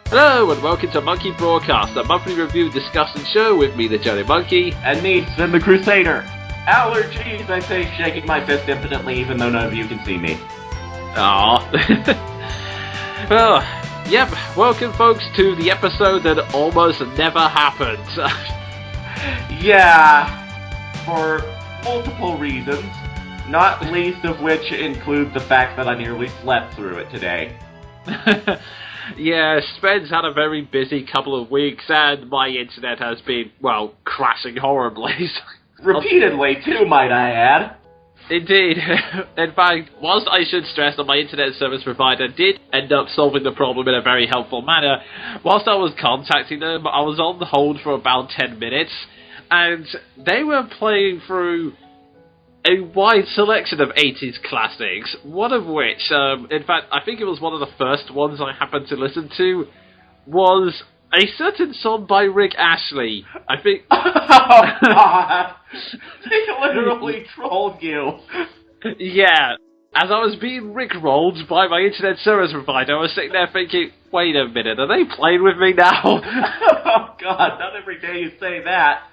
Hello and welcome to Monkey Broadcast, a monthly review discussion show with me, the Jonin Monkey. And me, Sven the Crusader. Allergies, I say, shaking my fist impotently even though none of you can see me. Aww. Well, yep, welcome folks to the episode that almost never happened. Yeah, for multiple reasons, not least of which include the fact that I nearly slept through it today. Yeah, Sven's had a very busy couple of weeks, and my internet has been, well, crashing horribly. Repeatedly, too, might I add. Indeed. In fact, whilst I should stress that my internet service provider did end up solving the problem in a very helpful manner, whilst I was contacting them, I was on hold for about 10 minutes, and they were playing through a wide selection of 80s classics, one of which, in fact, I think it was one of the first ones I happened to listen to, was a certain song by Rick Astley. I think... Oh, God! They literally trolled you. Yeah. As I was being rickrolled by my internet service provider, I was sitting there thinking, wait a minute, are they playing with me now? Oh, God, not every day you say that.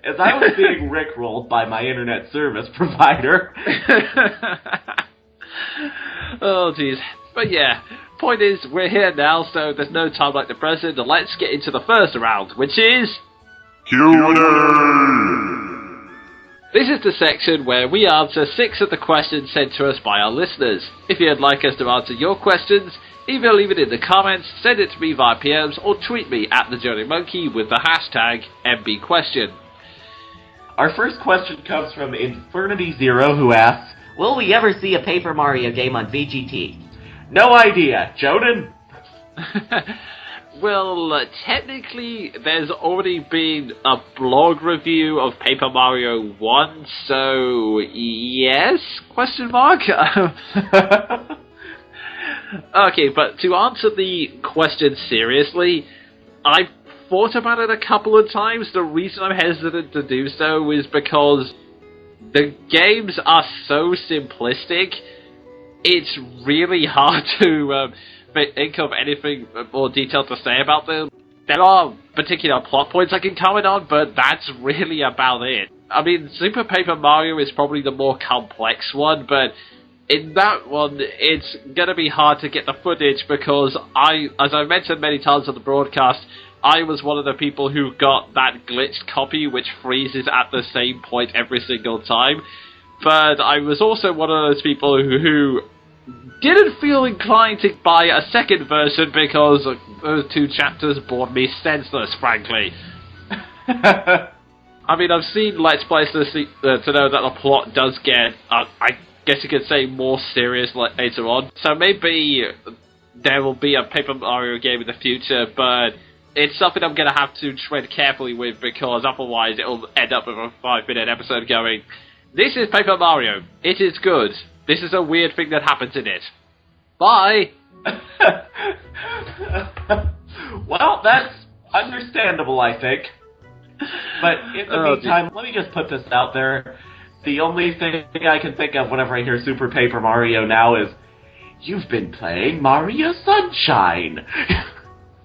As I was being rickrolled by my internet service provider. Oh, jeez. But yeah, point is, we're here now, so there's no time like the present, and let's get into the first round, which is... Q&A! This is the section where we answer 6 of the questions sent to us by our listeners. If you'd like us to answer your questions, either leave it in the comments, send it to me via PMs, or tweet me at the Jonin Monkey with the hashtag MBQuestion. Our first question comes from Infernity Zero, who asks, will we ever see a Paper Mario game on VGT? No idea. Jonin? Well, technically, there's already been a blog review of Paper Mario 1, so yes? Question mark? Okay, but to answer the question seriously, I've thought about it a couple of times. The reason I'm hesitant to do so is because the games are so simplistic, it's really hard to think of anything more detailed to say about them. There are particular plot points I can comment on, but that's really about it. I mean, Super Paper Mario is probably the more complex one, but in that one, it's gonna be hard to get the footage because as I mentioned many times on the broadcast, I was one of the people who got that glitched copy which freezes at the same point every single time. But I was also one of those people who didn't feel inclined to buy a second version because those 2 chapters bored me senseless, frankly. I mean, I've seen Let's Plays to know that the plot does get, I guess you could say, more serious later on. So maybe there will be a Paper Mario game in the future, but it's something I'm going to have to tread carefully with because otherwise it'll end up with a 5-minute episode going, this is Paper Mario. It is good. This is a weird thing that happens in it. Bye! Well, that's understandable, I think. But in the meantime, let me just put this out there. The only thing I can think of whenever I hear Super Paper Mario now is, you've been playing Mario Sunshine.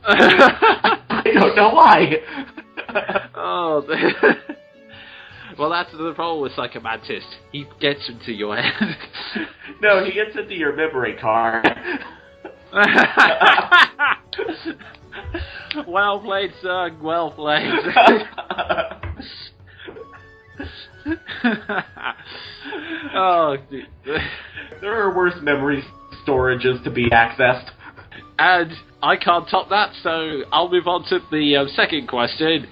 I don't know why. Oh, well, that's the problem with Psychomantis. He gets into your head. No, he gets into your memory card. Well played, sir. Well played. Oh, dude. There are worse memory storages to be accessed. And I can't top that, so I'll move on to the second question.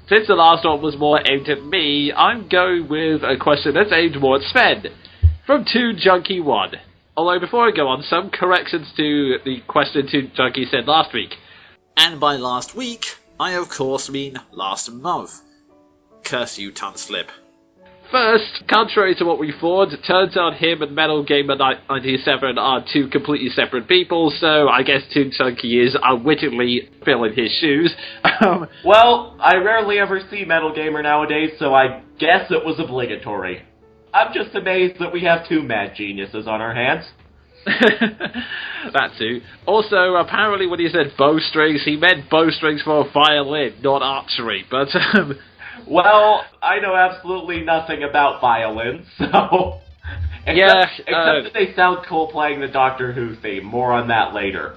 Since the last one was more aimed at me, I'm going with a question that's aimed more at Sven. From 2Junkie1. Although before I go on, some corrections to the question 2Junkie said last week. And by last week, I of course mean last month. Curse you, Tunslip. First, contrary to what we thought, it turns out him and Metal Gamer 97 are 2 completely separate people, so I guess 2Junkie is unwittingly filling his shoes. Well, I rarely ever see Metal Gamer nowadays, so I guess it was obligatory. I'm just amazed that we have 2 mad geniuses on our hands. That too. Also, apparently when he said bowstrings, he meant bowstrings for a violin, not archery, but, Well, I know absolutely nothing about violins, so... Except that they sound cool playing the Doctor Who theme. More on that later.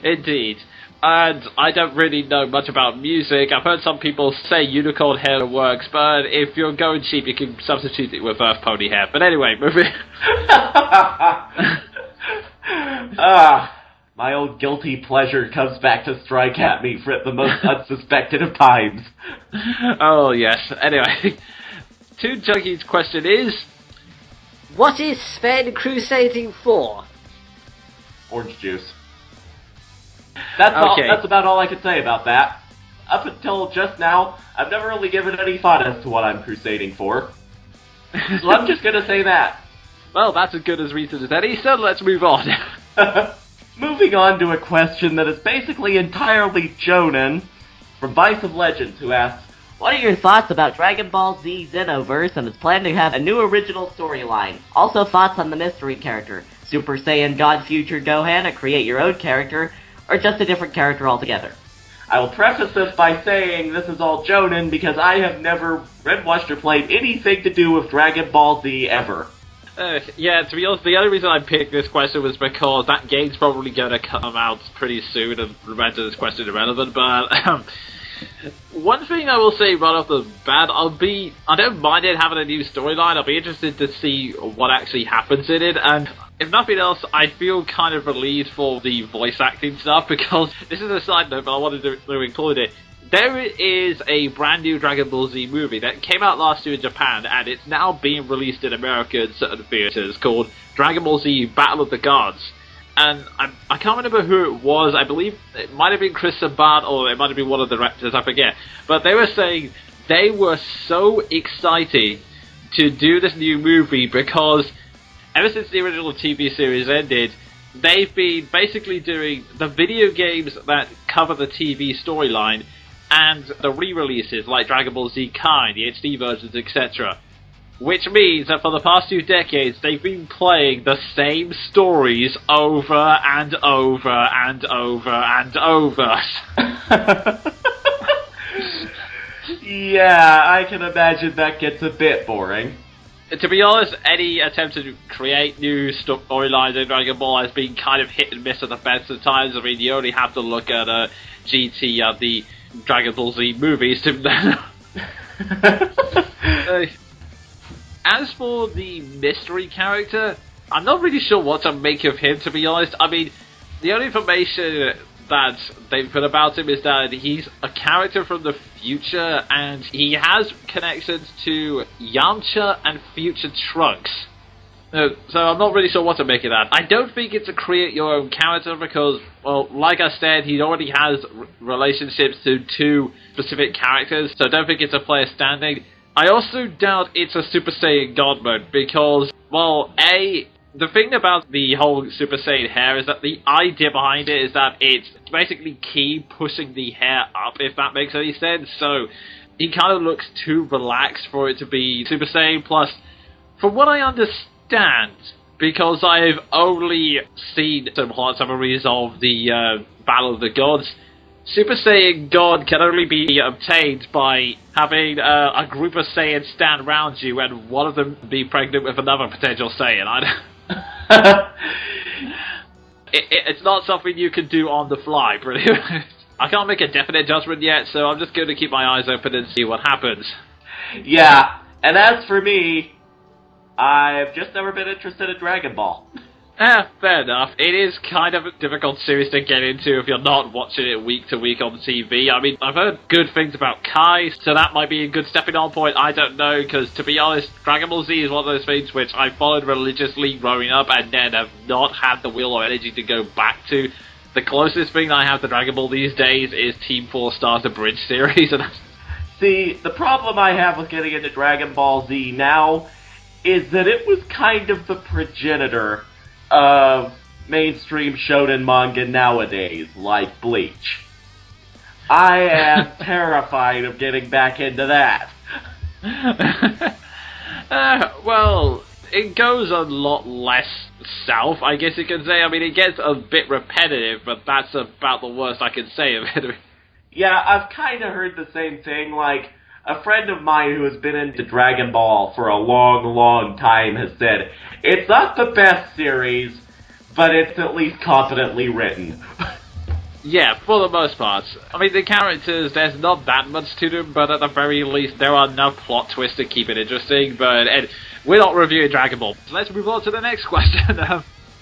Indeed. And I don't really know much about music. I've heard some people say unicorn hair works, but if you're going cheap, you can substitute it with earth pony hair. But anyway, moving... My old guilty pleasure comes back to strike at me for the most unsuspected of times. Oh, yes. Anyway, to Junky's question is... What is Sven crusading for? Orange juice. That's about all I can say about that. Up until just now, I've never really given any thought as to what I'm crusading for. So I'm just gonna say that. Well, that's as good as reason as any, so let's move on. Moving on to a question that is basically entirely Jonin, from Vice of Legends, who asks, What are your thoughts about Dragon Ball Z Xenoverse and its plan to have a new original storyline? Also thoughts on the mystery character, Super Saiyan God Future Gohan, a create your own character, or just a different character altogether? I will preface this by saying this is all Jonin because I have never read, watched, or played anything to do with Dragon Ball Z ever. Yeah, to be honest, the only reason I picked this question was because that game's probably going to come out pretty soon and render this question irrelevant, but one thing I will say right off the bat, I don't mind it having a new storyline. I'll be interested to see what actually happens in it, and if nothing else, I feel kind of relieved for the voice acting stuff, because this is a side note, but I wanted to include it. There is a brand new Dragon Ball Z movie that came out last year in Japan, and it's now being released in America in certain theaters, called Dragon Ball Z Battle of the Gods. And I can't remember who it was. I believe it might have been Chris Sabat, or it might have been one of the directors, I forget. But they were saying they were so excited to do this new movie because ever since the original TV series ended, they've been basically doing the video games that cover the TV storyline and the re-releases like Dragon Ball Z Kai, the HD versions, etc. Which means that for the past 2 decades, they've been playing the same stories over and over and over and over. Yeah, I can imagine that gets a bit boring. To be honest, any attempt to create new storylines in Dragon Ball has been kind of hit and miss at the best of times. I mean, you only have to look at GT, the Dragon Ball Z movies to... As for the mystery character, I'm not really sure what to make of him, to be honest. I mean, the only information that they've put about him is that he's a character from the future, and he has connections to Yamcha and future Trunks. So I'm not really sure what to make of that. I don't think it's a create-your-own character because, well, like I said, he already has relationships to 2 specific characters, so I don't think it's a player standing. I also doubt it's a Super Saiyan God mode because, well, the thing about the whole Super Saiyan hair is that the idea behind it is that it's basically Ki pushing the hair up, if that makes any sense. So he kind of looks too relaxed for it to be Super Saiyan. Plus, from what I understand, because I've only seen some plot summaries of the Battle of the Gods, Super Saiyan God can only be obtained by having a group of Saiyans stand around you and one of them be pregnant with another potential Saiyan. It's not something you can do on the fly, pretty much. I can't make a definite judgment yet, so I'm just going to keep my eyes open and see what happens. Yeah, and as for me, I've just never been interested in Dragon Ball. Fair enough. It is kind of a difficult series to get into if you're not watching it week to week on TV. I mean, I've heard good things about Kai, so that might be a good stepping on point. I don't know, because to be honest, Dragon Ball Z is one of those things which I followed religiously growing up and then have not had the will or energy to go back to. The closest thing I have to Dragon Ball these days is Team 4 Stars the Bridge series. And see, the problem I have with getting into Dragon Ball Z now is that it was kind of the progenitor of mainstream shonen manga nowadays, like Bleach. I am terrified of getting back into that. Well, it goes a lot less south, I guess you can say. I mean, it gets a bit repetitive, but that's about the worst I can say of it. Yeah, I've kind of heard the same thing. Like, a friend of mine who has been into Dragon Ball for a long, long time has said, it's not the best series, but it's at least competently written. Yeah, for the most part. I mean, the characters, there's not that much to them, but at the very least, there are enough plot twists to keep it interesting, and we're not reviewing Dragon Ball. So let's move on to the next question.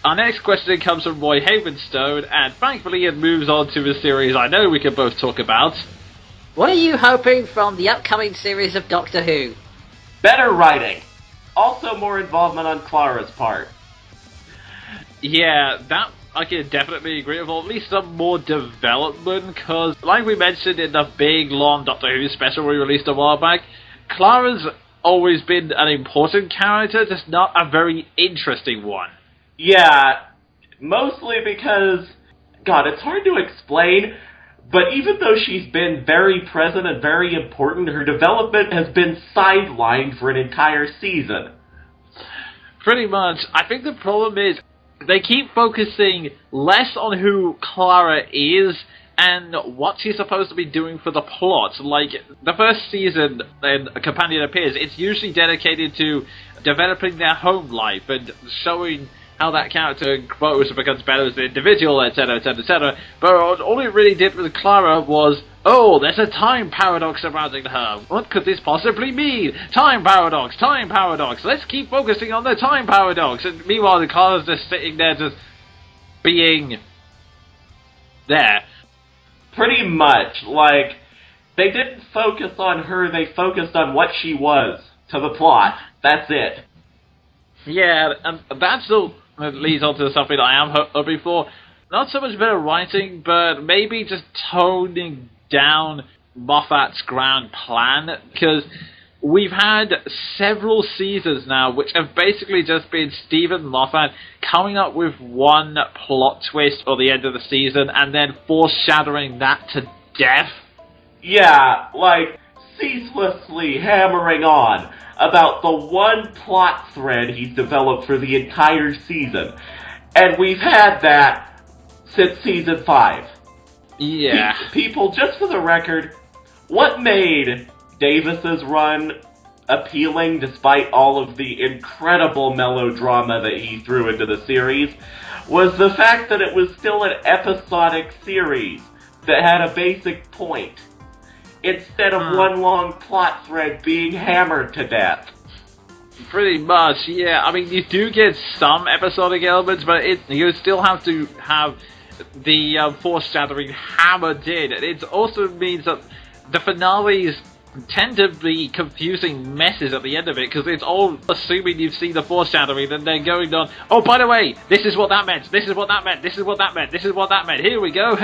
Our next question comes from Roy Havenstone, and thankfully it moves on to a series I know we can both talk about. What are you hoping from the upcoming series of Doctor Who? Better writing. Also more involvement on Clara's part. Yeah, that I can definitely agree with, or at least some more development, because, like we mentioned in the big, long Doctor Who special we released a while back, Clara's always been an important character, just not a very interesting one. Yeah, mostly because, God, it's hard to explain, but even though she's been very present and very important, her development has been sidelined for an entire season. Pretty much. I think the problem is, they keep focusing less on who Clara is and what she's supposed to be doing for the plot. Like, the first season, when a companion appears, it's usually dedicated to developing their home life and showing how that character grows and becomes better as an individual, etc., etc., etc. But all it really did with Clara was, oh, there's a time paradox surrounding her. What could this possibly mean? Time paradox, time paradox. Let's keep focusing on the time paradox. And meanwhile, Clara's just sitting there just being there. Pretty much. Like, they didn't focus on her, they focused on what she was to the plot. That's it. Yeah, and that's all that leads on to something that I am hoping for. Not so much better writing, but maybe just toning down Moffat's grand plan, because we've had several seasons now which have basically just been Stephen Moffat coming up with one plot twist for the end of the season and then foreshadowing that to death. Yeah, like, ceaselessly hammering on about the one plot thread he's developed for the entire season. And we've had that since season 5. Yeah. People, just for the record, what made Davis's run appealing despite all of the incredible melodrama that he threw into the series was the fact that it was still an episodic series that had a basic point, instead of one long plot thread being hammered to death. Pretty much, yeah. I mean, you do get some episodic elements, but you still have to have the foreshadowing hammered in. And it also means that the finales tend to be confusing messes at the end of it, because it's all assuming you've seen the foreshadowing, and then going on, oh, by the way, this is what that meant, this is what that meant, this is what that meant, this is what that meant, here we go.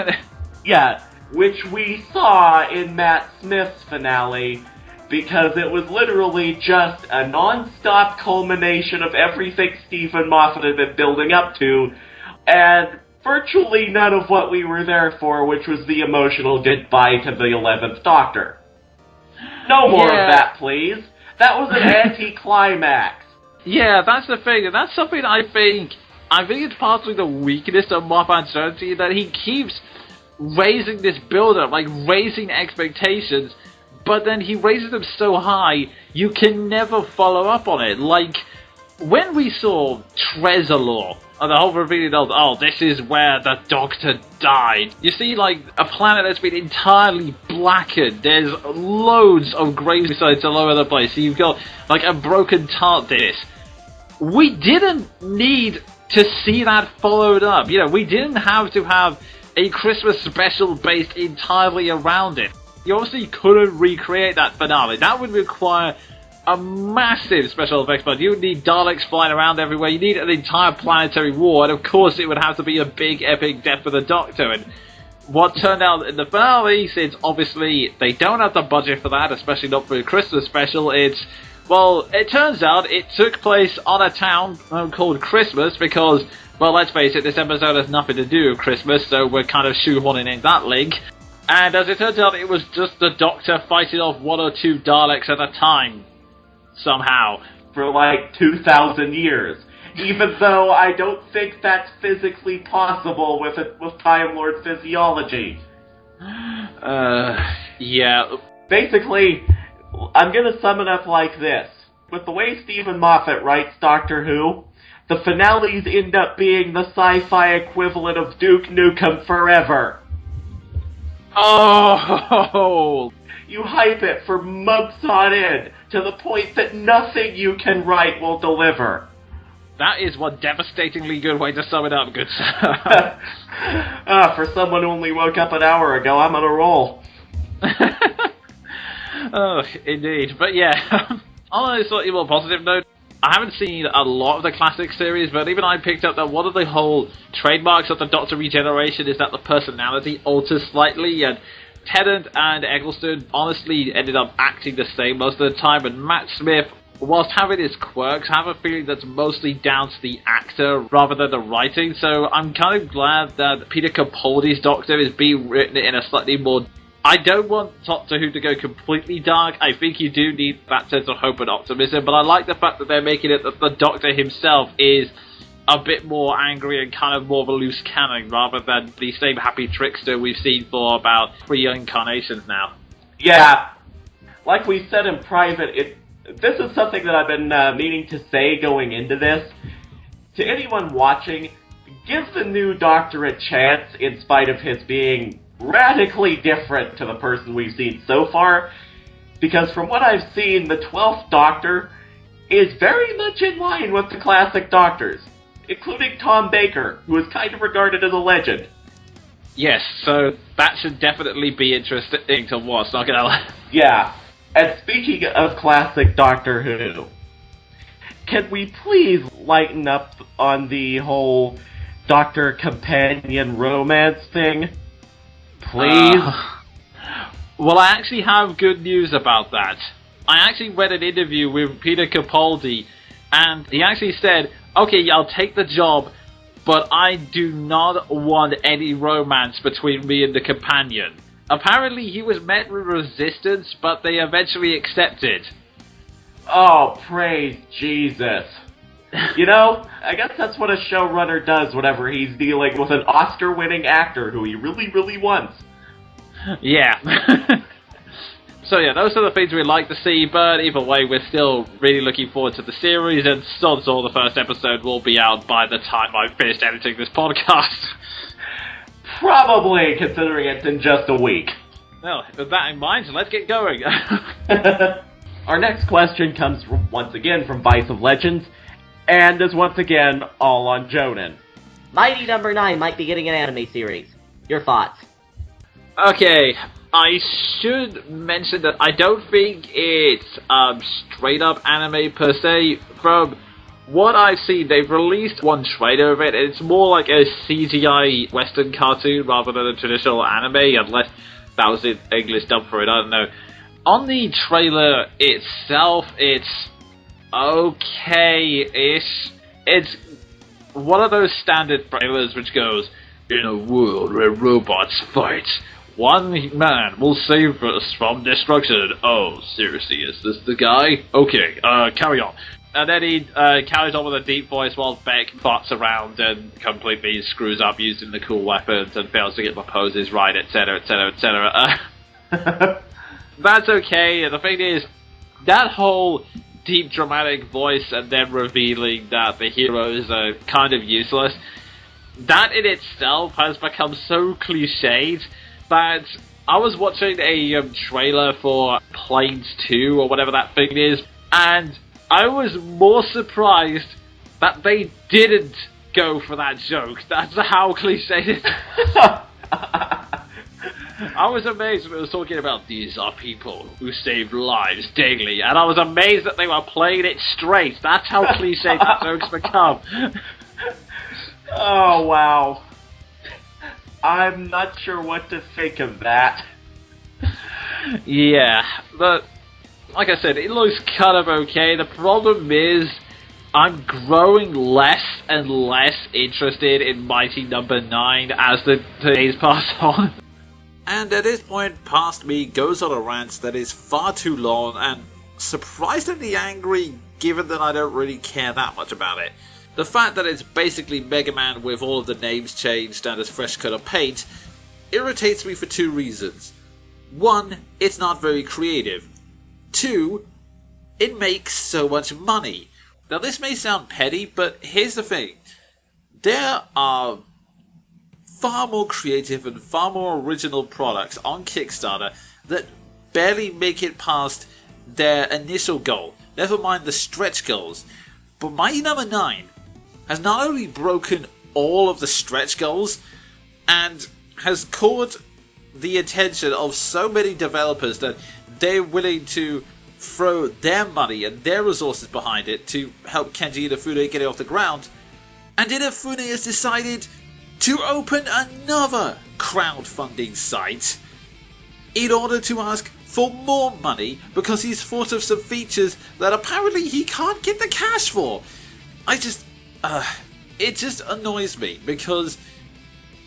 Yeah, which we saw in Matt Smith's finale, because it was literally just a non-stop culmination of everything Stephen Moffat had been building up to, and virtually none of what we were there for, which was the emotional goodbye to the 11th Doctor. No more of that, please. That was an anti-climax. Yeah, that's the thing, and that's something I think it's partly the weakness of Moffat's strategy, that he keeps raising this build-up, like raising expectations, but then he raises them so high, you can never follow up on it. Like, when we saw Tresolor, and the whole revealing of, oh, this is where the Doctor died. You see, like, a planet that's been entirely blackened. There's loads of gravesites all over the place. So you've got, like, a broken TARDIS. We didn't need to see that followed up. You know, we didn't have to have a Christmas special based entirely around it. You obviously couldn't recreate that finale. That would require a massive special effects budget. You would need Daleks flying around everywhere. You need an entire planetary war, and of course it would have to be a big epic death for the Doctor. And what turned out in the finale, since obviously they don't have the budget for that, especially not for a Christmas special, it turns out it took place on a town called Christmas, because, well, let's face it, this episode has nothing to do with Christmas, so we're kind of shoehorning in that link. And as it turns out, it was just the Doctor fighting off one or two Daleks at a time. Somehow. for like 2,000 years. Even though I don't think that's physically possible with Time Lord physiology. Yeah. Basically, I'm gonna sum it up like this. With the way Stephen Moffat writes Doctor Who, the finales end up being the sci-fi equivalent of Duke Nukem Forever. Oh! You hype it for months on end, to the point that nothing you can write will deliver. That is one devastatingly good way to sum it up, good sir. For someone who only woke up an hour ago, I'm on a roll. Oh, indeed. But yeah, on a slightly more positive note, I haven't seen a lot of the classic series, but even I picked up that one of the whole trademarks of the Doctor Regeneration is that the personality alters slightly, and Tennant and Eccleston honestly ended up acting the same most of the time, and Matt Smith, whilst having his quirks, I have a feeling that's mostly down to the actor rather than the writing, so I'm kind of glad that Peter Capaldi's Doctor is being written in a slightly more... I don't want Doctor Who to go completely dark. I think you do need that sense of hope and optimism, but I like the fact that they're making it that the Doctor himself is a bit more angry and kind of more of a loose cannon rather than the same happy trickster we've seen for about 3 incarnations now. Yeah, like we said in private, this is something that I've been meaning to say going into this. To anyone watching, give the new Doctor a chance in spite of his being radically different to the person we've seen so far, because from what I've seen, the 12th Doctor is very much in line with the classic Doctors, including Tom Baker, who is kind of regarded as a legend. Yes, so that should definitely be interesting to watch, not gonna lie. Yeah, and speaking of classic Doctor Who, can we please lighten up on the whole Doctor companion romance thing? Please? Well, I actually have good news about that. I actually read an interview with Peter Capaldi, and he actually said, okay, I'll take the job, but I do not want any romance between me and the companion. Apparently he was met with resistance, but they eventually accepted. Oh, praise Jesus. You know, I guess that's what a showrunner does whenever he's dealing with an Oscar-winning actor who he really, really wants. Yeah. So yeah, those are the things we'd like to see, but either way, we're still really looking forward to the series, and odds are the first episode will be out by the time I've finished editing this podcast. Probably, considering it's in just a week. Well, with that in mind, let's get going. Our next question comes once again from Vice of Legends, and is once again all on Jonin. Mighty No.9 might be getting an anime series. Your thoughts? Okay, I should mention that I don't think it's straight up anime per se. From what I've seen, they've released one trailer of it, and it's more like a CGI Western cartoon rather than a traditional anime, unless that was in English dub for it, I don't know. On the trailer itself, it's okay-ish. It's one of those standard trailers which goes, in a world where robots fight, one man will save us from destruction. Oh, seriously, is this the guy? Okay, carry on. And then he carries on with a deep voice while Beck farts around and completely screws up using the cool weapons and fails to get the poses right, etc., etc., etc. That's okay. The thing is, that whole deep dramatic voice and then revealing that the heroes are kind of useless, that in itself has become so cliched that I was watching a trailer for Planes 2 or whatever that thing is, and I was more surprised that they didn't go for that joke. That's how cliched it is. I was amazed when it was talking about these are people who save lives daily, and I was amazed that they were playing it straight. That's how cliched the jokes become. Oh, wow. I'm not sure what to think of that. Yeah, but like I said, it looks kind of okay. The problem is, I'm growing less and less interested in Mighty No.9 as the days pass on. And at this point, past me goes on a rant that is far too long and surprisingly angry, given that I don't really care that much about it. The fact that it's basically Mega Man with all of the names changed and a fresh coat of paint irritates me for two reasons. One, it's not very creative. Two, it makes so much money. Now this may sound petty, but here's the thing. There are far more creative and far more original products on Kickstarter that barely make it past their initial goal. Never mind the stretch goals. But Mighty No.9 has not only broken all of the stretch goals and has caught the attention of so many developers that they're willing to throw their money and their resources behind it to help Kenji Inafune get it off the ground. And Inafune has decided to open another crowdfunding site in order to ask for more money because he's thought of some features that apparently he can't get the cash for. It just annoys me because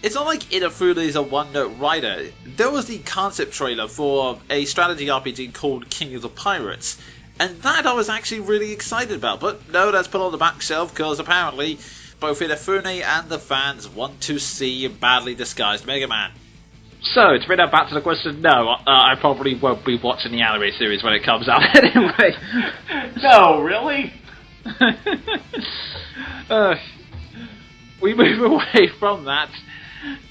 it's not like Inafune is a one-note writer. There was the concept trailer for a strategy RPG called King of the Pirates, and that I was actually really excited about. But no, that's put on the back shelf because apparently both Inafune and the fans want to see a badly disguised Mega Man. So, to bring that back to the question, no, I probably won't be watching the anime series when it comes out anyway. No, really? We move away from that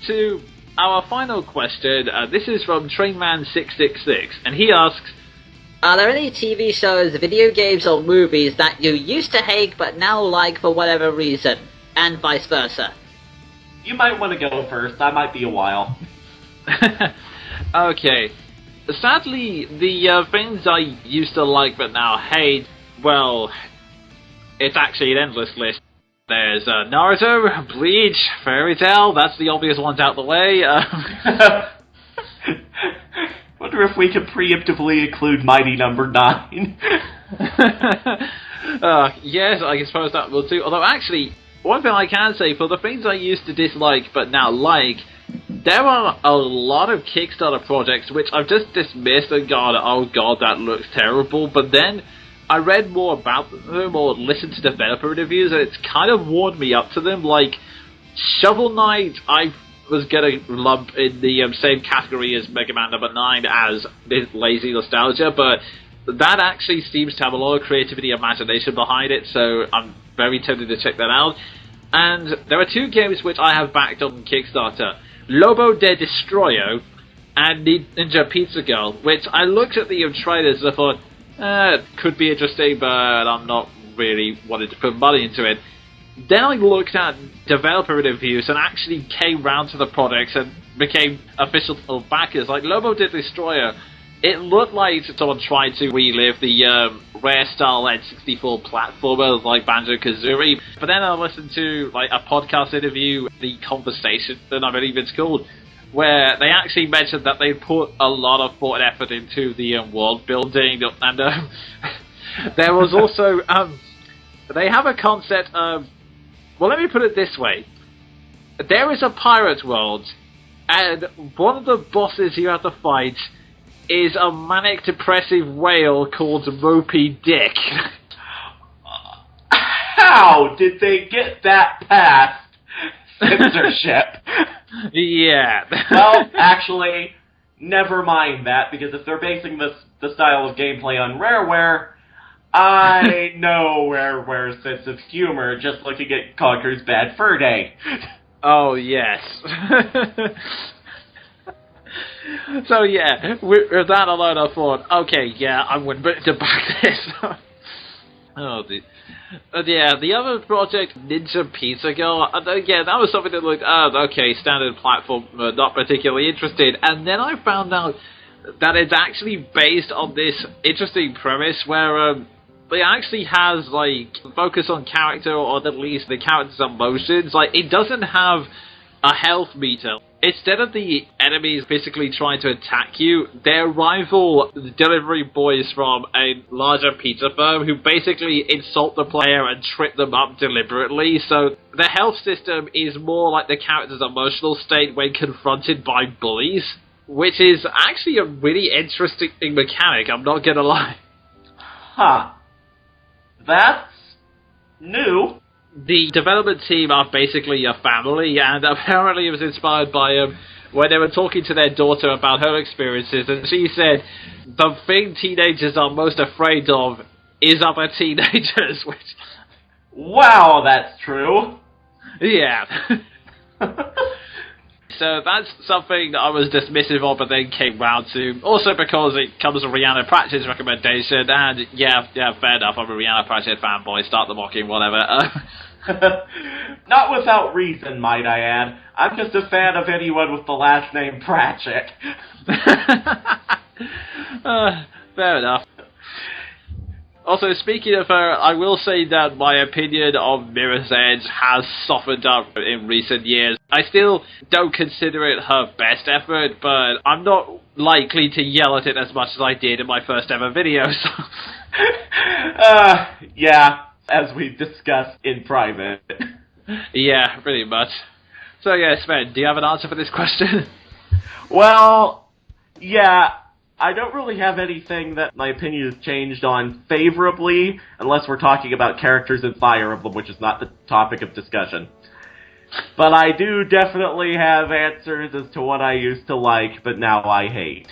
to our final question. This is from Trainman666, and he asks, are there any TV shows, video games, or movies that you used to hate but now like for whatever reason? And vice versa. You might want to go first. I might be a while. Okay. Sadly, the things I used to like but now hate, well, it's actually an endless list. There's Naruto, Bleach, Fairy Tail, that's the obvious ones out the way. Wonder if we could preemptively include Mighty No.9. Yes, I suppose that will too. Although actually, one thing I can say, for the things I used to dislike but now like, there are a lot of Kickstarter projects which I've just dismissed and gone, oh god, that looks terrible, but then I read more about them or listened to developer reviews and it's kind of warmed me up to them. Like Shovel Knight, I was gonna lump in the same category as Mega Man No.9 as lazy nostalgia, but that actually seems to have a lot of creativity and imagination behind it, so I'm very tempted to check that out. And there are two games which I have backed on Kickstarter, Lobo de Destroyo and Ninja Pizza Girl, which I looked at the trailers and I thought, it could be interesting, but I'm not really wanting to put money into it. Then I looked at developer reviews and actually came round to the products and became official backers. Like Lobo de Destroyer, it looked like someone tried to relive the Rare-style N64 platformer like Banjo-Kazooie. But then I listened to like a podcast interview, The Conversation, I believe it's called, where they actually mentioned that they put a lot of thought and effort into the world building, and there was also they have a concept of, well, let me put it this way: there is a pirate world, and one of the bosses you have to fight is a manic depressive whale called Mopey Dick. How did they get that past censorship? Yeah. Well, actually, never mind that, because if they're basing the style of gameplay on Rareware, I know Rareware's sense of humor just looking at Conker's Bad Fur Day. Oh, yes. So, yeah, with that alone, I thought, okay, yeah, I'm going to back this. Oh, dude. Yeah, the other project, Ninja Pizza Girl, again, that was something that looked, okay, standard platform, not particularly interested. And then I found out that it's actually based on this interesting premise where it actually has, like, focus on character, or at least the character's emotions. Like, it doesn't have a health meter. Instead of the enemies physically trying to attack you, they're rival delivery boys from a larger pizza firm who basically insult the player and trip them up deliberately. So the health system is more like the character's emotional state when confronted by bullies, which is actually a really interesting mechanic, I'm not gonna lie. Huh. That's new. The development team are basically a family, and apparently it was inspired by when they were talking to their daughter about her experiences, and she said, the thing teenagers are most afraid of is other teenagers, which... Wow, that's true. Yeah. So that's something that I was dismissive of, but then came round to. Also because it comes from Rihanna Pratchett's recommendation, and yeah, fair enough, I'm a Rihanna Pratchett fanboy, start the mocking, whatever. Not without reason, might I add. I'm just a fan of anyone with the last name Pratchett. Fair enough. Also, speaking of her, I will say that my opinion of Mirror's Edge has softened up in recent years. I still don't consider it her best effort, but I'm not likely to yell at it as much as I did in my first ever video, so... Yeah, as we discussed in private. Yeah, pretty much. So yeah, Sven, do you have an answer for this question? Well, yeah, I don't really have anything that my opinion has changed on favorably, unless we're talking about characters in Fire Emblem, which is not the topic of discussion. But I do definitely have answers as to what I used to like, but now I hate.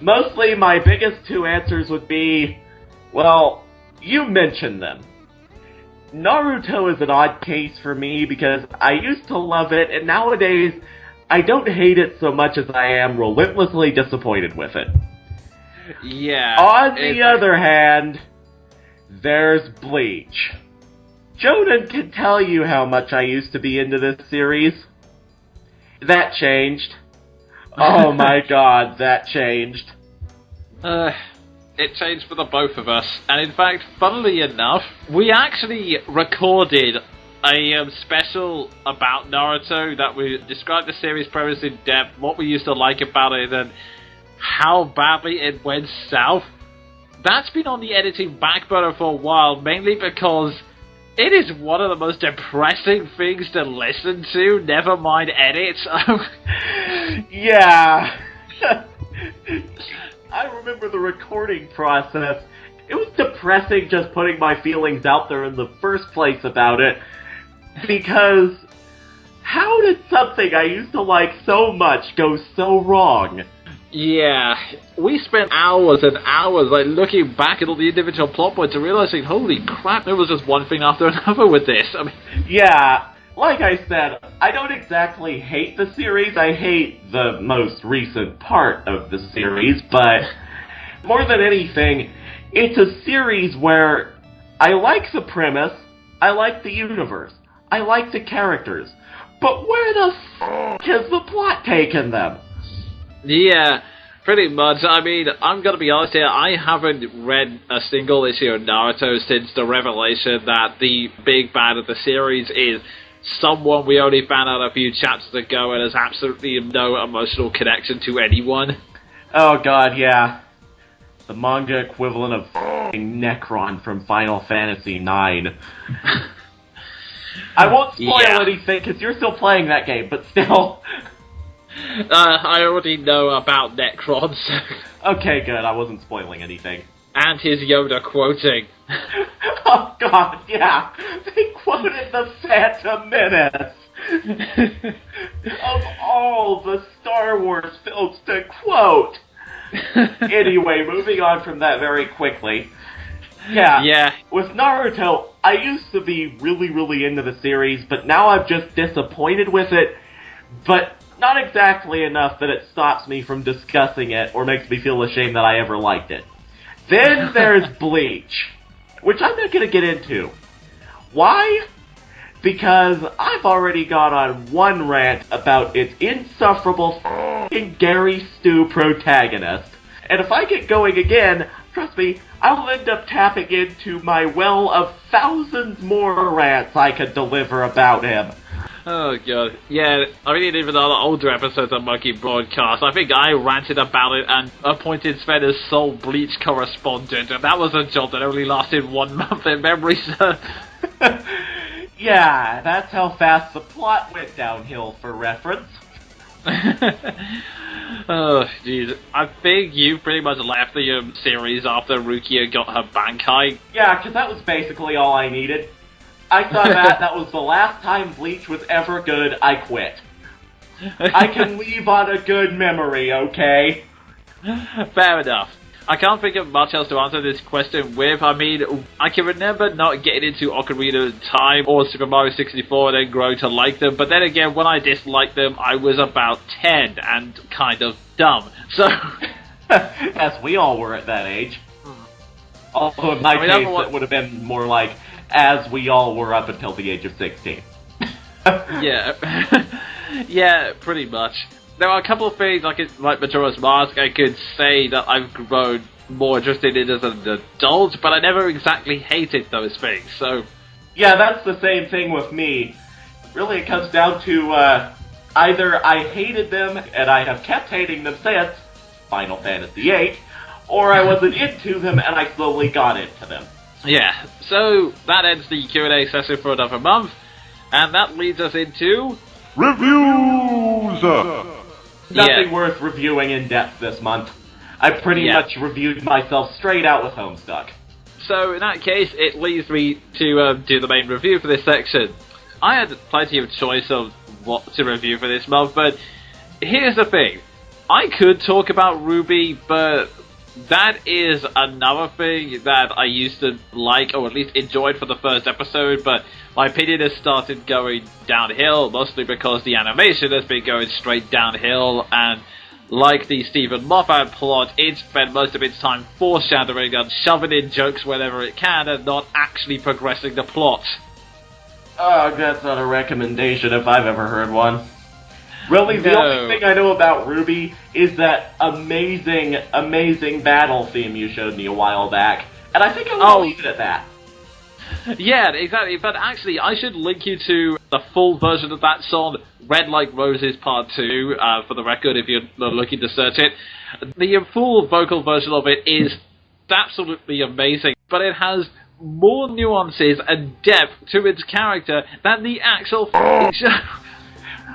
Mostly, my biggest two answers would be, well, you mentioned them. Naruto is an odd case for me because I used to love it, and nowadays I don't hate it so much as I am relentlessly disappointed with it. Yeah. On the other hand, there's Bleach. Jonin can tell you how much I used to be into this series. That changed. Oh my god, that changed. It changed for the both of us. And in fact, funnily enough, we actually recorded a special about Naruto that we described the series premise in depth, what we used to like about it, and how badly it went south. That's been on the editing back burner for a while, mainly because it is one of the most depressing things to listen to, never mind edit. Yeah. I remember the recording process. It was depressing just putting my feelings out there in the first place about it, because how did something I used to like so much go so wrong? Yeah, we spent hours and hours looking back at all the individual plot points and realizing, holy crap, there was just one thing after another with this. I mean, yeah, like I said, I don't exactly hate the series. I hate the most recent part of the series, but more than anything, it's a series where I like the premise, I like the universe, I like the characters, but where the f*** has the plot taken them? Yeah, pretty much. I mean, I'm gonna be honest here, I haven't read a single issue of Naruto since the revelation that the big bad of the series is someone we only found out a few chapters ago and has absolutely no emotional connection to anyone. Oh god, yeah. The manga equivalent of f***ing Necron from Final Fantasy IX. I won't spoil anything, because you're still playing that game, but still. I already know about Necrons. Okay, good, I wasn't spoiling anything. And his Yoda quoting. Oh god, yeah. They quoted the Phantom Menace. Of all the Star Wars films to quote. Anyway, moving on from that very quickly. Yeah. With Naruto, I used to be really, really into the series, but now I'm just disappointed with it, but not exactly enough that it stops me from discussing it or makes me feel ashamed that I ever liked it. Then there's Bleach, which I'm not going to get into. Why? Because I've already gone on one rant about its insufferable f***ing Gary Stu protagonist, and if I get going again, trust me, I'll end up tapping into my well of thousands more rants I could deliver about him. Oh god. Yeah, I mean even on the older episodes of Monkey Broadcast, I think I ranted about it and appointed Sven as sole Bleach correspondent, and that was a job that only lasted 1 month in memory, so... Yeah, that's how fast the plot went downhill, for reference. Oh, jeez. I think you pretty much left the series after Rukia got her Bankai. Yeah, because that was basically all I needed. I thought that was the last time Bleach was ever good, I quit. I can leave on a good memory, okay? Fair enough. I can't think of much else to answer this question with. I mean, I can remember not getting into Ocarina of Time or Super Mario 64 and then growing to like them, but then again, when I disliked them, I was about 10 and kind of dumb. So... As we all were at that age. Although in my case, it would have been more like, as we all were up until the age of 16. Yeah. Yeah, pretty much. There are a couple of things, like Majora's Mask, I could say that I've grown more interested in as an adult, but I never exactly hated those things, so... Yeah, that's the same thing with me. Really, it comes down to, either I hated them, and I have kept hating them since Final Fantasy VIII, or I wasn't into them, and I slowly got into them. Yeah, so that ends the Q&A session for another month, and that leads us into... Reviews! Nothing worth reviewing in depth this month. I pretty much reviewed myself straight out with Homestuck. So in that case, it leaves me to do the main review for this section. I had plenty of choice of what to review for this month, but here's the thing. I could talk about Ruby, but that is another thing that I used to like, or at least enjoyed for the first episode, but my opinion has started going downhill, mostly because the animation has been going straight downhill, and like the Stephen Moffat plot, it spent most of its time foreshadowing and shoving in jokes whenever it can, and not actually progressing the plot. Oh, that's not a recommendation if I've ever heard one. Really, the only thing I know about Ruby is that amazing, amazing battle theme you showed me a while back, and I think I'm gonna leave it at that. Yeah, exactly, but actually, I should link you to the full version of that song, Red Like Roses Part 2, for the record, if you're looking to search it. The full vocal version of it is absolutely amazing, but it has more nuances and depth to its character than the actual show.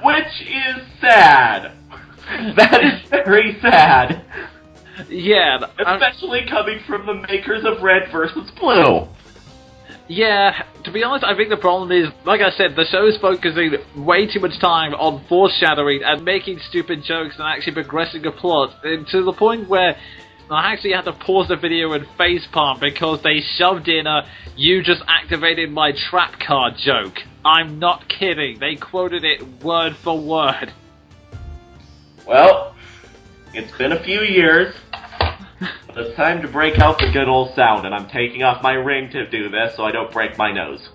Which is sad. That is very sad. Yeah. Especially coming from the makers of Red vs. Blue. Yeah, to be honest, I think the problem is, like I said, the show's focusing way too much time on foreshadowing and making stupid jokes and actually progressing a plot, to the point where I actually had to pause the video and facepalm because they shoved in a "you just activated my trap card" joke. I'm not kidding, they quoted it word for word. Well, it's been a few years, but it's time to break out the good old sound, and I'm taking off my ring to do this so I don't break my nose.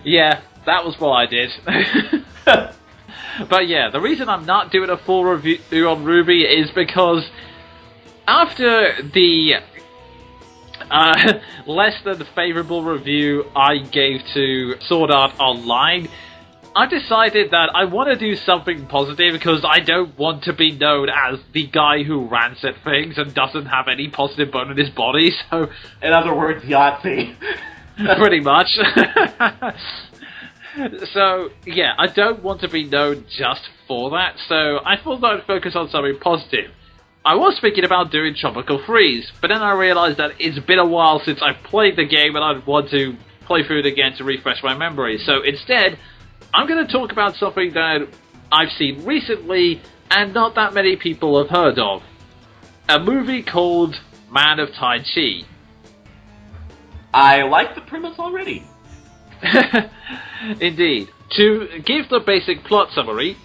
Yeah, that was what I did. But yeah, the reason I'm not doing a full review on Ruby is because after the less than favourable review I gave to Sword Art Online, I decided that I want to do something positive because I don't want to be known as the guy who rants at things and doesn't have any positive bone in his body, so... In other words, Yahtzee. Pretty much. So, yeah, I don't want to be known just for that, so I thought I'd focus on something positive. I was thinking about doing Tropical Freeze, but then I realised that it's been a while since I've played the game and I'd want to play through it again to refresh my memory. So instead, I'm going to talk about something that I've seen recently and not that many people have heard of. A movie called Man of Tai Chi. I like the premise already. Indeed. To give the basic plot summary...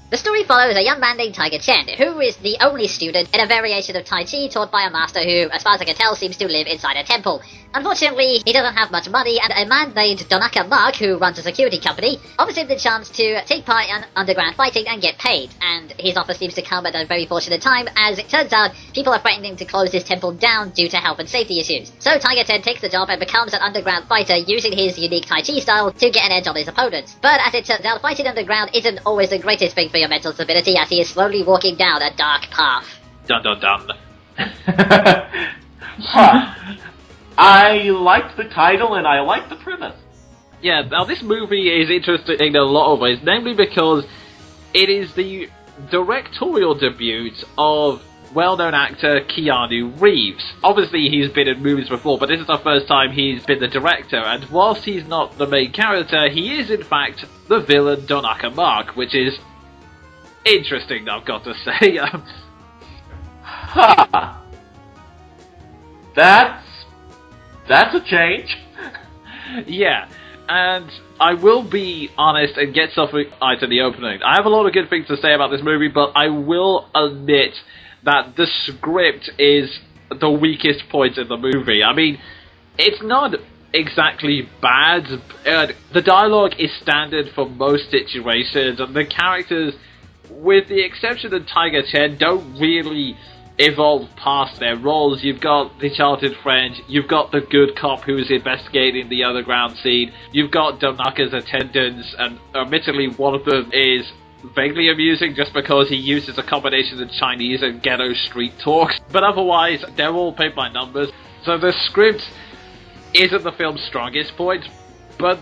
The story follows a young man named Tiger Chen, who is the only student in a variation of Tai Chi taught by a master who, as far as I can tell, seems to live inside a temple. Unfortunately, he doesn't have much money, and a man named Donaka Mark, who runs a security company, offers him the chance to take part in underground fighting and get paid. And his offer seems to come at a very fortunate time, as it turns out people are threatening to close his temple down due to health and safety issues. So Tiger Chen takes the job and becomes an underground fighter using his unique Tai Chi style to get an edge on his opponents. But as it turns out, fighting underground isn't always the greatest thing for your mental stability, as he is slowly walking down a dark path. Dun dun dun. Huh. I liked the title and I liked the premise. Yeah, now this movie is interesting in a lot of ways, namely because it is the directorial debut of well-known actor Keanu Reeves. Obviously, he's been in movies before, but this is the first time he's been the director, and whilst he's not the main character, he is, in fact, the villain Donaka Mark, which is interesting, I've got to say. Ha! That's a change. Yeah, and I will be honest and get something out in the opening. I have a lot of good things to say about this movie, but I will admit that the script is the weakest point in the movie. I mean, it's not exactly bad. The dialogue is standard for most situations, and the characters, with the exception of Tiger Chen, don't really evolve past their roles. You've got the childhood friend, you've got the good cop who's investigating the underground scene, you've got Donaka's attendants, and admittedly one of them is vaguely amusing just because he uses a combination of Chinese and ghetto street talk. But otherwise, they're all paid by numbers. So the script isn't the film's strongest point. But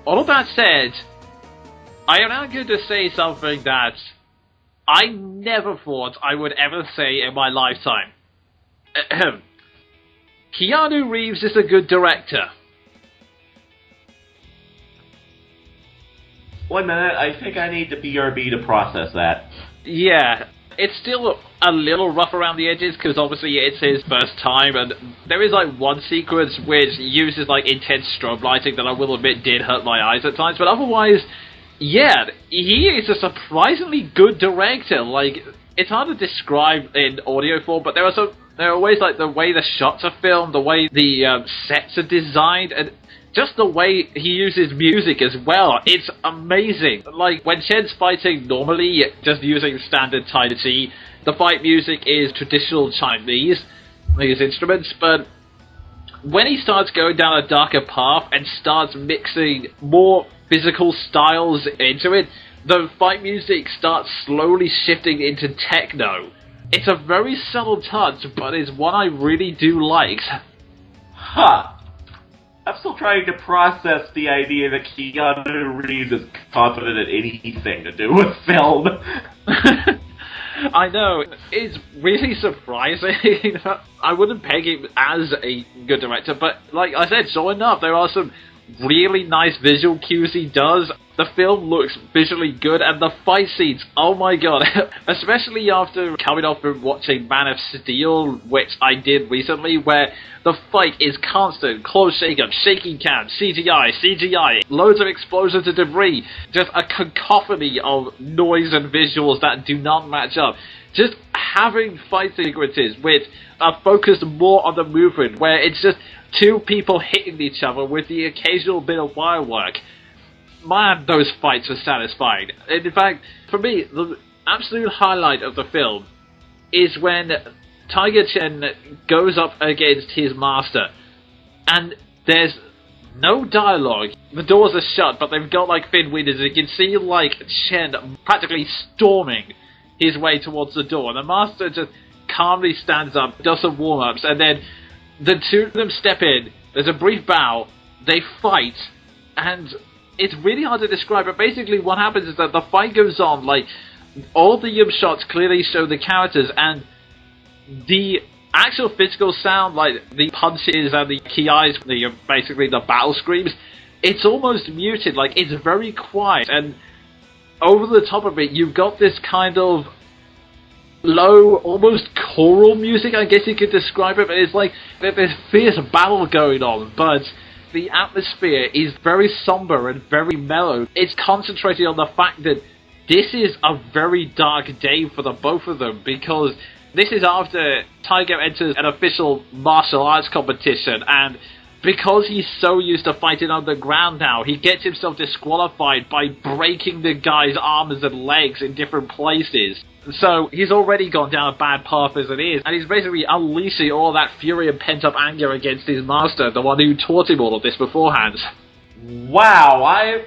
all of that said, I am now going to say something that I never thought I would ever say in my lifetime. Keanu Reeves is a good director. 1 minute, I think I need to BRB to process that. Yeah, it's still a little rough around the edges because obviously it's his first time, and there is like one sequence which uses like intense strobe lighting that I will admit did hurt my eyes at times, but otherwise, yeah, he is a surprisingly good director. Like, it's hard to describe in audio form, but there are ways like the way the shots are filmed, the way the sets are designed, and just the way he uses music as well. It's amazing. Like, when Chen's fighting normally, just using standard Tai Chi, the fight music is traditional Chinese, these instruments, but when he starts going down a darker path and starts mixing more physical styles into it, the fight music starts slowly shifting into techno. It's a very subtle touch, but it's one I really do like. Huh. I'm still trying to process the idea that Keanu Reeves is confident in anything to do with film. I know, it's really surprising. I wouldn't peg him as a good director, but like I said, sure enough, there are some really nice visual cues he does. The film looks visually good, and the fight scenes, oh my god. Especially after coming off from watching Man of Steel, which I did recently, where the fight is constant, close shake-up, shaking cam, CGI, loads of explosions and debris, just a cacophony of noise and visuals that do not match up. Just having fight sequences with a focus more on the movement, where it's just two people hitting each other with the occasional bit of wire work. Man, those fights are satisfying. And in fact, for me, the absolute highlight of the film is when Tiger Chen goes up against his master, and there's no dialogue. The doors are shut, but they've got like thin windows, and you can see like Chen practically storming his way towards the door, and the master just calmly stands up, does some warm-ups, and then the two of them step in, there's a brief bow, they fight, and it's really hard to describe, but basically what happens is that the fight goes on, like, all the shots clearly show the characters, and the actual physical sound, like the punches and the kiais, basically the battle screams, it's almost muted, like, it's very quiet, and over the top of it, you've got this kind of low, almost choral music, I guess you could describe it, but it's like there's fierce battle going on, but the atmosphere is very somber and very mellow. It's concentrated on the fact that this is a very dark day for the both of them, because this is after Tiger enters an official martial arts competition, and because he's so used to fighting underground now, he gets himself disqualified by breaking the guy's arms and legs in different places. So he's already gone down a bad path as it is, and he's basically unleashing all that fury and pent-up anger against his master, the one who taught him all of this beforehand. Wow,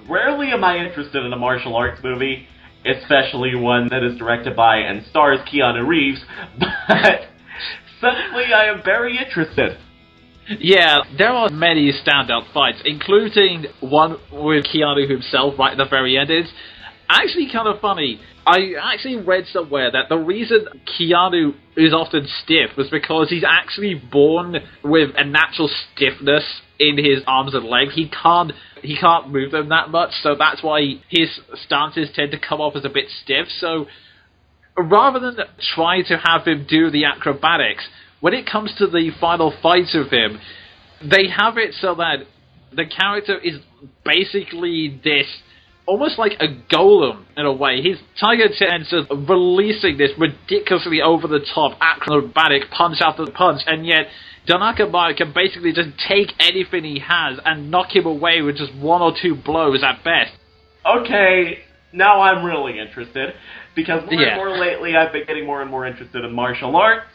rarely am I interested in a martial arts movie, especially one that is directed by and stars Keanu Reeves, but suddenly I am very interested. Yeah, there are many standout fights, including one with Keanu himself right at the very end. It's actually kind of funny. I actually read somewhere that the reason Keanu is often stiff was because he's actually born with a natural stiffness in his arms and legs. He can't move them that much, so that's why his stances tend to come off as a bit stiff. So rather than trying to have him do the acrobatics, when it comes to the final fights with him, they have it so that the character is basically this, almost like a golem in a way. Tiger Chen's just releasing this ridiculously over-the-top acrobatic punch after punch, and yet Tanaka Mark can basically just take anything he has and knock him away with just one or two blows at best. Okay, now I'm really interested, because more and more lately I've been getting more and more interested in martial arts,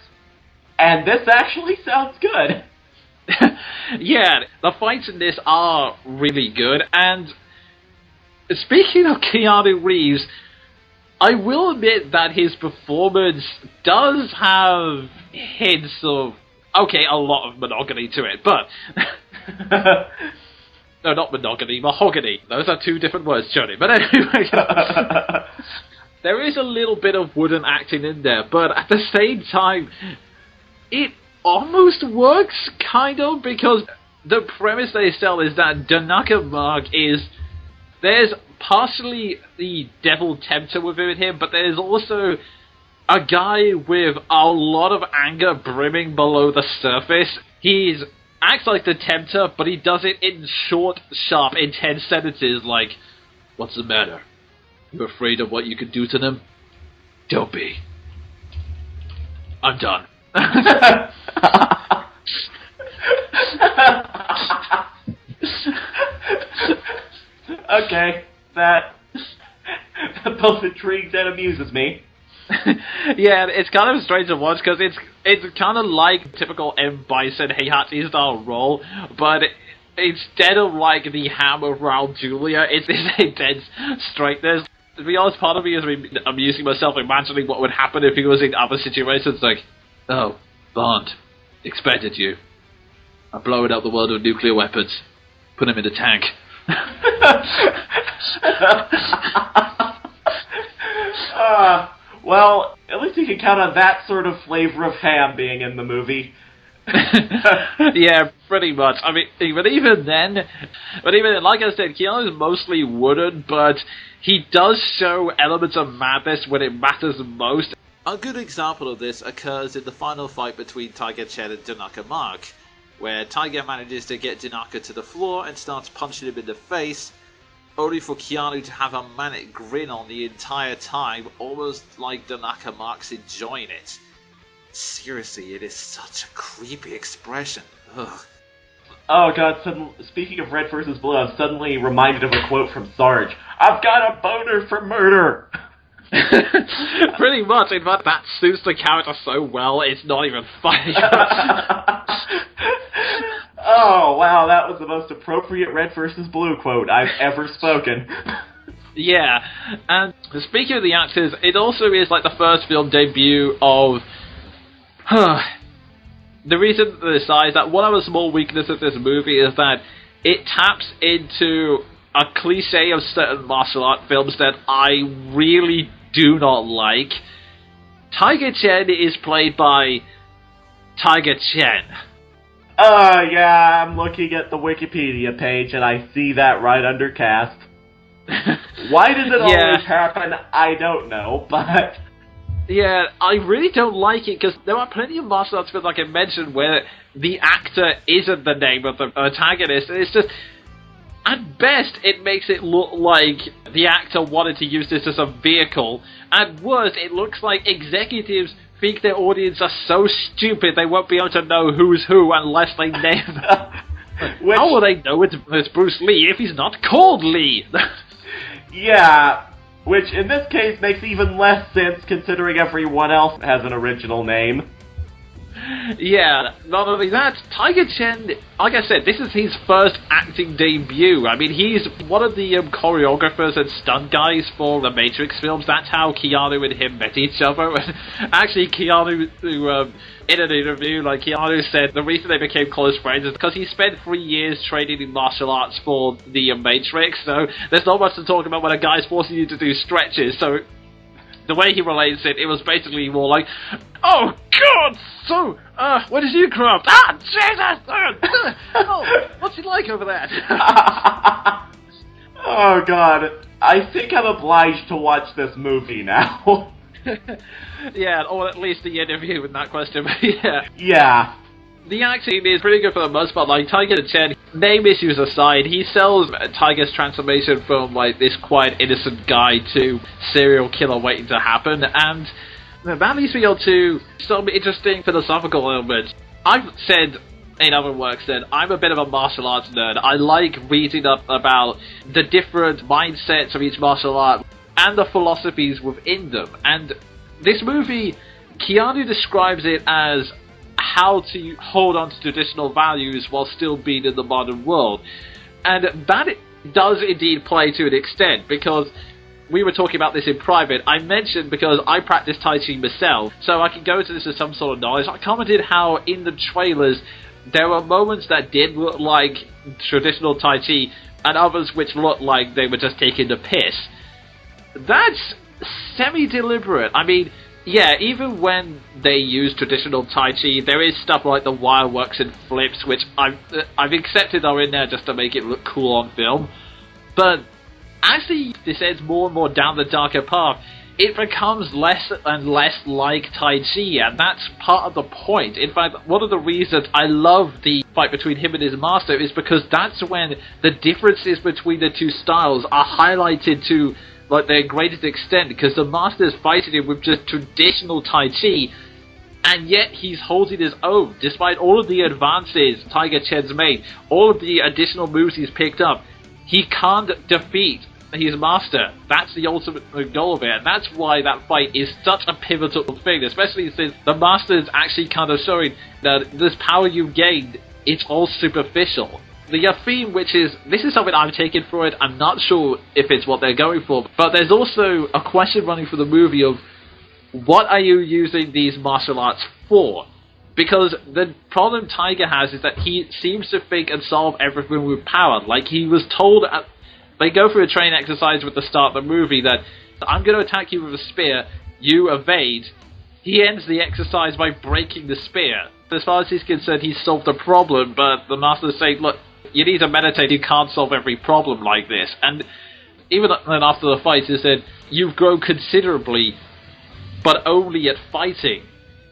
and this actually sounds good. Yeah, the fights in this are really good, and speaking of Keanu Reeves, I will admit that his performance does have hints of, a lot of monogamy to it, but... No, not monogamy, mahogany. Those are two different words, Johnny. But anyway, there is a little bit of wooden acting in there, but at the same time, it almost works, kind of, because the premise they sell is that Tanaka Mark is... There's partially the devil tempter within him, but there's also a guy with a lot of anger brimming below the surface. He acts like the tempter, but he does it in short, sharp, intense sentences like, "What's the matter? You're afraid of what you could do to them? Don't be. I'm done." Okay, that both intrigues and amuses me. Yeah, it's kind of strange to watch because it's kind of like typical M. Bison Heihachi style role, but instead of like the hammer round Julia, it's this intense straightness. To be honest, part of me is amusing myself imagining what would happen if he was in other situations, like, "Oh, Bond, expected you. I'm blowing up the world with nuclear weapons. Put him in the tank." Well, at least you can count on that sort of flavor of ham being in the movie. Yeah, pretty much. I mean, but even then, like I said, Keanu's mostly wooden, but he does show elements of madness when it matters most. A good example of this occurs in the final fight between Tiger Chen and Tanaka Mark, where Tiger manages to get Tanaka to the floor and starts punching him in the face, only for Keanu to have a manic grin on the entire time, almost like Tanaka Mark's enjoying it. Seriously, it is such a creepy expression. Ugh. Oh god, speaking of Red vs. Blue, I'm suddenly reminded of a quote from Sarge. "I've got a boner for murder!" Pretty much. In fact, that suits the character so well, it's not even funny. Oh, wow, that was the most appropriate Red vs. Blue quote I've ever spoken. Yeah, and speaking of the actors, it also is like the first film debut of... The reason for this is that one of the small weaknesses of this movie is that it taps into a cliche of certain martial art films that I really do not like. Tiger Chen is played by Tiger Chen. Yeah, I'm looking at the Wikipedia page and I see that right under cast. Why does it always happen? I don't know, but... Yeah, I really don't like it, because there are plenty of martial arts films, like I mentioned, where the actor isn't the name of the antagonist, and it's just... At best, it makes it look like the actor wanted to use this as a vehicle. At worst, it looks like executives think their audience are so stupid they won't be able to know who's who unless they name them. How will they know it's Bruce Lee if he's not called Lee? Yeah, which in this case makes even less sense considering everyone else has an original name. Yeah, not only that, Tiger Chen, like I said, this is his first acting debut. I mean, he's one of the choreographers and stunt guys for the Matrix films. That's how Keanu and him met each other. Actually, Keanu in an interview, like, Keanu said the reason they became close friends is because he spent 3 years training in martial arts for the Matrix, so there's not much to talk about when a guy's forcing you to do stretches, so the way he relates it, it was basically more like, oh, God, so, where did you grow up? Ah, Jesus! Oh, what's it like over there? Oh, God. I think I'm obliged to watch this movie now. Yeah, or at least the interview with that question, but yeah. Yeah. The acting is pretty good for the most part. Like, Tiger Chen, name issues aside, he sells Tiger's transformation from, like, this quite innocent guy to serial killer waiting to happen, and that leads me on to some interesting philosophical elements. I've said in other works that I'm a bit of a martial arts nerd. I like reading up about the different mindsets of each martial art and the philosophies within them, and this movie, Keanu describes it as how to hold on to traditional values while still being in the modern world. And that does indeed play to an extent, because we were talking about this in private. I mentioned, because I practice Tai Chi myself, so I can go into this with some sort of knowledge. I commented how in the trailers there were moments that did look like traditional Tai Chi, and others which looked like they were just taking the piss. That's semi-deliberate. I mean, yeah, even when they use traditional Tai Chi, there is stuff like the wire works and flips, which I've accepted are in there just to make it look cool on film. But as he descends more and more down the darker path, it becomes less and less like Tai Chi, and that's part of the point. In fact, one of the reasons I love the fight between him and his master is because that's when the differences between the two styles are highlighted to, like, their greatest extent, because the master's fighting him with just traditional Tai Chi, and yet he's holding his own, despite all of the advances Tiger Chen's made, all of the additional moves he's picked up. He can't defeat his master. That's the ultimate goal of it, and that's why that fight is such a pivotal thing, especially since the master's actually kind of showing that this power you gained, it's all superficial. The theme, which is, this is something I've taken for it, I'm not sure if it's what they're going for, but there's also a question running for the movie of, what are you using these martial arts for? Because the problem Tiger has is that he seems to think and solve everything with power. Like, he was told, they go through a training exercise with the start of the movie that, I'm going to attack you with a spear, you evade. He ends the exercise by breaking the spear. As far as he's concerned, he's solved the problem, but the master's saying, look, you need to meditate, you can't solve every problem like this. And even then after the fight, he said, you've grown considerably, but only at fighting.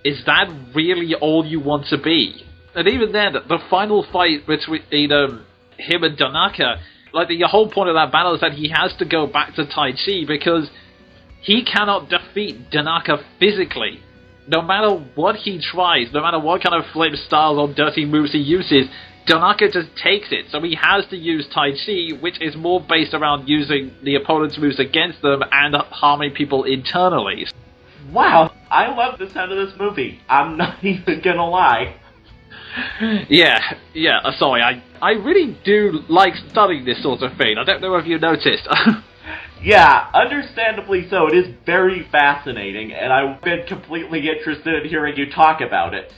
Is that really all you want to be? And even then, the final fight between him and Tanaka, like, the whole point of that battle is that he has to go back to Tai Chi because he cannot defeat Tanaka physically. No matter what he tries, no matter what kind of flip styles or dirty moves he uses, Tanaka just takes it, so he has to use Tai Chi, which is more based around using the opponent's moves against them and harming people internally. Wow, I love the sound of this movie. I'm not even gonna lie. Yeah, sorry, I really do like studying this sort of thing. I don't know if you noticed. Yeah, understandably so. It is very fascinating, and I've been completely interested in hearing you talk about it.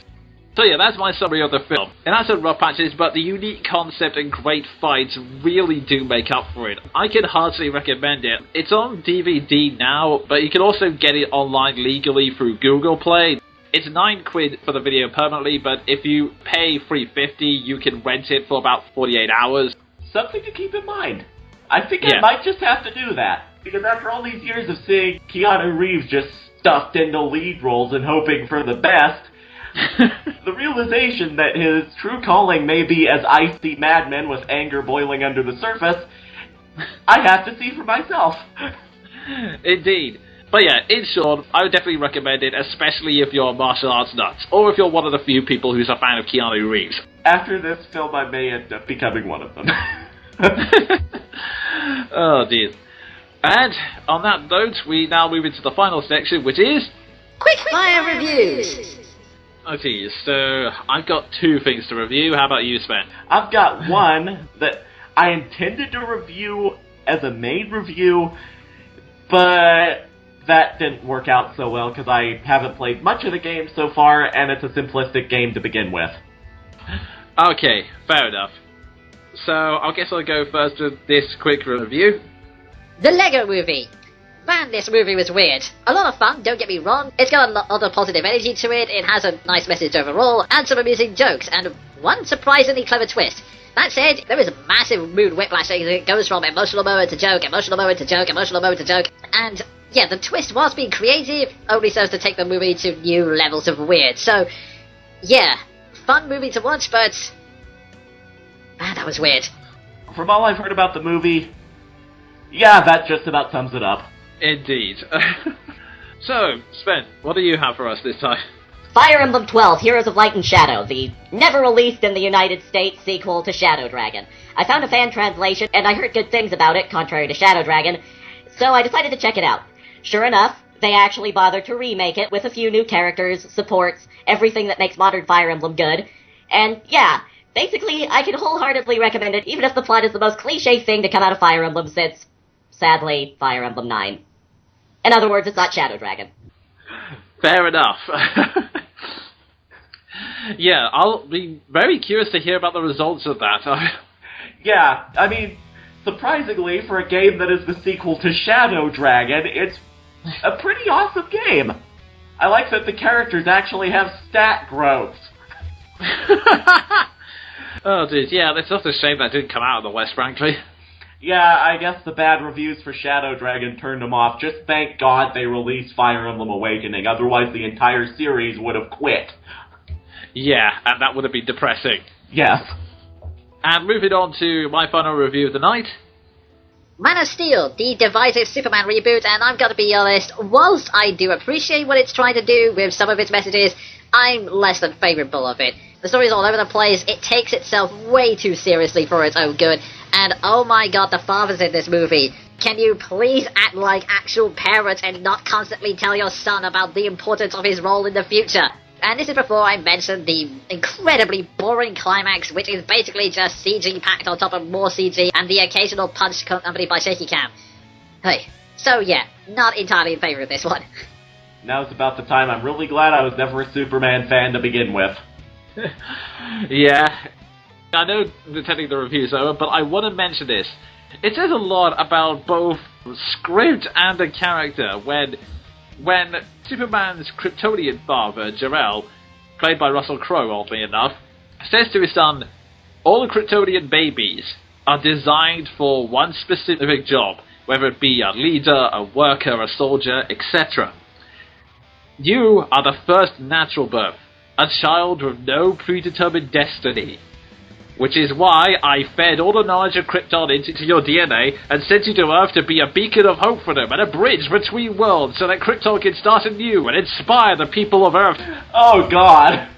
So yeah, that's my summary of the film. And that's a rough patches, but the unique concept and great fights really do make up for it. I can heartily recommend it. It's on DVD now, but you can also get it online legally through Google Play. It's £9 for the video permanently, but if you pay $3.50, you can rent it for about 48 hours. Something to keep in mind. I think I might just have to do that, because after all these years of seeing Keanu Reeves just stuffed into lead roles and hoping for the best, the realization that his true calling may be as icy madman with anger boiling under the surface, I have to see for myself. Indeed. But yeah, in short, I would definitely recommend it, especially if you're a martial arts nuts, or if you're one of the few people who's a fan of Keanu Reeves. After this film, I may end up becoming one of them. Oh dear. And on that note, we now move into the final section, which is Quickfire Reviews! Okay, so I've got 2 things to review. How about you, Sven? I've got one that I intended to review as a main review, but that didn't work out so well because I haven't played much of the game so far, and it's a simplistic game to begin with. Okay, fair enough. So, I guess I'll go first with this quick review. The Lego Movie. Man, this movie was weird. A lot of fun, don't get me wrong. It's got a lot of positive energy to it, it has a nice message overall, and some amusing jokes, and one surprisingly clever twist. That said, there is a massive mood whiplash as it goes from emotional moment to joke, emotional moment to joke, emotional moment to joke, and yeah, the twist was being creative, only so as to take the movie to new levels of weird. So, yeah, fun movie to watch, but man, that was weird. From all I've heard about the movie, yeah, that just about sums it up. Indeed. So, Sven, what do you have for us this time? Fire Emblem 12, Heroes of Light and Shadow, the never-released in the United States sequel to Shadow Dragon. I found a fan translation, and I heard good things about it, contrary to Shadow Dragon, so I decided to check it out. Sure enough, they actually bothered to remake it with a few new characters, supports, everything that makes modern Fire Emblem good. And yeah, basically, I can wholeheartedly recommend it, even if the plot is the most cliché thing to come out of Fire Emblem since, sadly, Fire Emblem 9. In other words, it's not Shadow Dragon. Fair enough. Yeah, I'll be very curious to hear about the results of that. Yeah, I mean, surprisingly, for a game that is the sequel to Shadow Dragon, it's a pretty awesome game. I like that the characters actually have stat growth. Oh, dude, yeah, it's just a shame that didn't come out of the West, frankly. Yeah, I guess the bad reviews for Shadow Dragon turned them off. Just thank God they released Fire Emblem Awakening, otherwise the entire series would have quit. Yeah, and that would have been depressing. Yes. And moving on to my final review of the night. Man of Steel, the divisive Superman reboot, and I've got to be honest, whilst I do appreciate what it's trying to do with some of its messages, I'm less than favourable of it. The story's all over the place, it takes itself way too seriously for its own good, and oh my god, the fathers in this movie. Can you please act like actual parents and not constantly tell your son about the importance of his role in the future? And this is before I mention the incredibly boring climax, which is basically just CG packed on top of more CG and the occasional punch accompanied by shaky cam. Hey, so yeah, not entirely in favour of this one. Now's about the time I'm really glad I was never a Superman fan to begin with. Yeah, I know technically the review's over, but I want to mention this. It says a lot about both script and the character when Superman's Kryptonian father, Jor-El, played by Russell Crowe, oddly enough, says to his son, all the Kryptonian babies are designed for one specific job, whether it be a leader, a worker, a soldier, etc. You are the first natural birth, a child with no predetermined destiny. Which is why I fed all the knowledge of Krypton into your DNA and sent you to Earth to be a beacon of hope for them and a bridge between worlds so that Krypton can start anew and inspire the people of Earth. Oh god!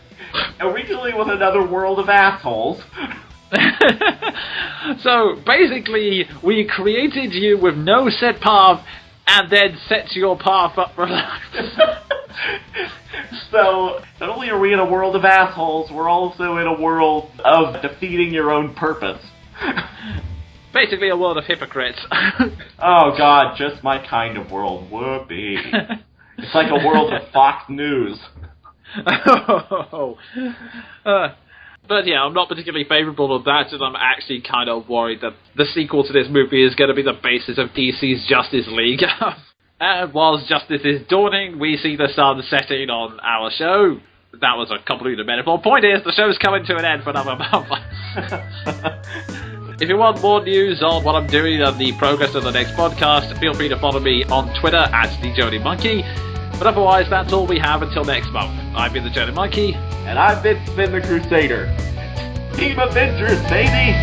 Are we dealing with another world of assholes? So, basically, we created you with no set path and then set your path up for life. So, not only are we in a world of assholes, we're also in a world of defeating your own purpose. Basically a world of hypocrites. Oh god, just my kind of world. Whoopee. It's like a world of Fox News. But yeah, I'm not particularly favourable of that, and I'm actually kind of worried that the sequel to this movie is going to be the basis of DC's Justice League. And whilst justice is dawning, we see the sun setting on our show. That was a convoluted metaphor. Point is, the show's coming to an end for another month. If you want more news on what I'm doing and the progress of the next podcast, feel free to follow me on Twitter at the Jonin Monkey. But otherwise, that's all we have until next month. I've been the Jonin Monkey. And I've been Sven the Crusader. Team Avengers, baby!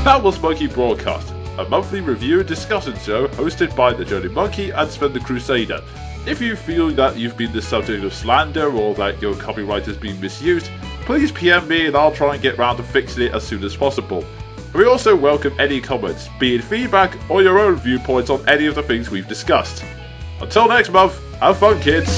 That was Monkey Broadcast, a monthly review and discussion show hosted by the Jonin Monkey and Sven the Crusader. If you feel that you've been the subject of slander or that your copyright has been misused, please PM me and I'll try and get round to fixing it as soon as possible. We also welcome any comments, be it feedback or your own viewpoints on any of the things we've discussed. Until next month, have fun kids!